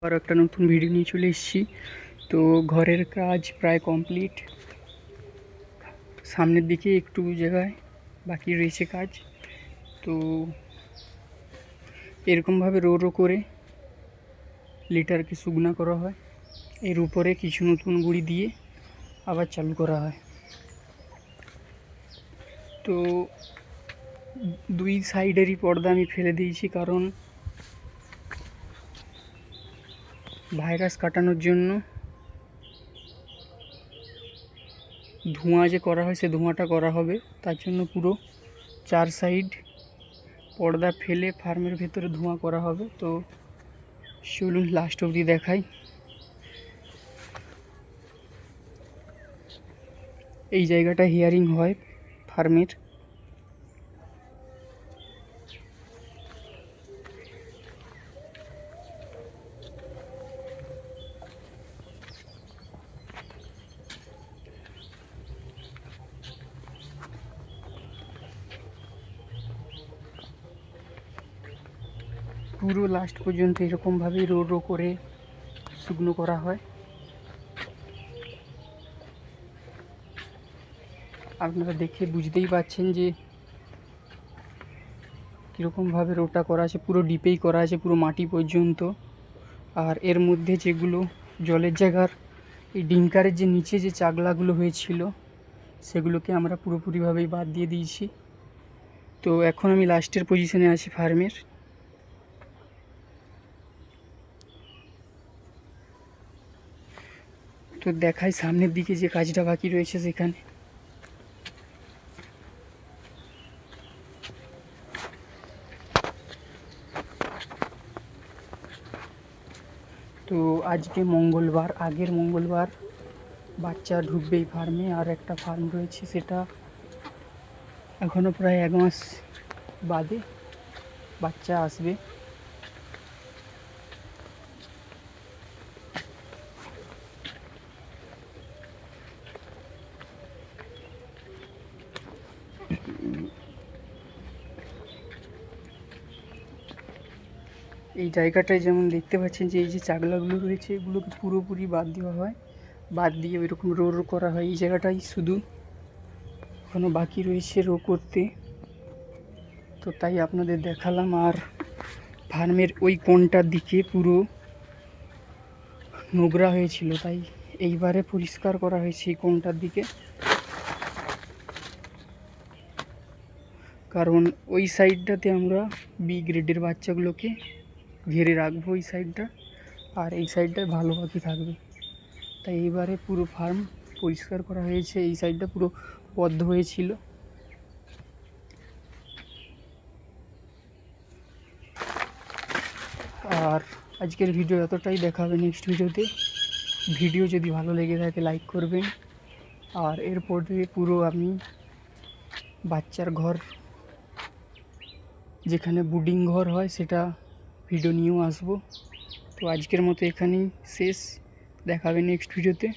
আর একটা নতুন ভিডিও নিয়ে চলে এসেছি। তো ঘরের কাজ প্রায় কমপ্লিট, সামনের দিকে একটু জায়গায় বাকি রয়েছে কাজ। তো এরকমভাবে রো রো করে লিটারকে শুকনা করা হয়, এর উপরে কিছু নতুন গুঁড়ি দিয়ে আবার চালু করা হয়। তো দুই সাইডেরই পর্দা আমি ফেলে দিয়েছি, কারণ ভাইরাস কাটানোর জন্য ধোঁয়া যে করা হয় সে ধোঁয়াটা করা হবে, তার জন্য পুরো 4 সাইড পর্দা ফেলে ফার্মের ভেতরে ধোঁয়া করা হবে। তো চলুন লাস্ট অবধি দেখাই। এই জায়গাটা হিয়ারিং হয় ফার্মের। পুরো লাস্ট পর্যন্ত এরকমভাবেই রো রো করে শুকনো করা হয়। আপনারা দেখে বুঝতেই পারছেন যে কীরকমভাবে রোটা করা আছে, পুরো ডিপেই করা আছে, পুরো মাটি পর্যন্ত। আর এর মধ্যে যেগুলো জলের জায়গার এই ডিঙ্কারের যে নিচে যে চাগলাগুলো হয়েছিল সেগুলোকে আমরা পুরোপুরিভাবেই বাদ দিয়ে দিয়েছি। তো এখন আমি লাস্টের পজিশনে আছি ফার্মের। তো দেখাই সামনের দিকে যে কাজটা বাকি রয়েছে সেখানে। তো আজকে মঙ্গলবার, আগের মঙ্গলবার বাচ্চা ঢুকবে এই ফার্মে। আর একটা ফার্ম রয়েছে, সেটা এখনও প্রায় 1 মাস বাদে বাচ্চা আসবে। এই জায়গাটায় যেমন দেখতে পাচ্ছেন যে এই যে চাগলাগুলো রয়েছে এগুলোকে পুরোপুরি বাদ দেওয়া হয়, বাদ দিয়ে ওইরকম রো রো করা হয়। এই জায়গাটাই শুধু এখনও বাকি রয়েছে রো করতে, তো তাই আপনাদের দেখালাম। আর ফার্মের ওই কোণটার দিকে পুরো নোংরা হয়েছিল, তাই এইবারে পরিষ্কার করা হয়েছে এই কোণটার দিকে। কারণ ওই সাইডটাতে আমরা বি গ্রেডের বাচ্চাগুলোকে ঘিরে রাখবো, ওই সাইডটা, আর এই সাইডটায় ভালো পাখি থাকবে। তাই এইবারে পুরো ফার্ম পরিষ্কার করা হয়েছে। এই সাইডটা পুরো বদ্ধ হয়েছিল। আর আজকের ভিডিও এতটাই, দেখা হবে নেক্সট ভিডিওতে। ভিডিও যদি ভালো লেগে থাকে লাইক করবেন। আর এরপরে পুরো আমি বাচ্চার ঘর, যেখানে ব্রুডিং ঘর হয়, সেটা ভিডিও নিয়েও আসবো। তো আজকের মতো এখানেই শেষ, দেখা হবে নেক্সট ভিডিওতে।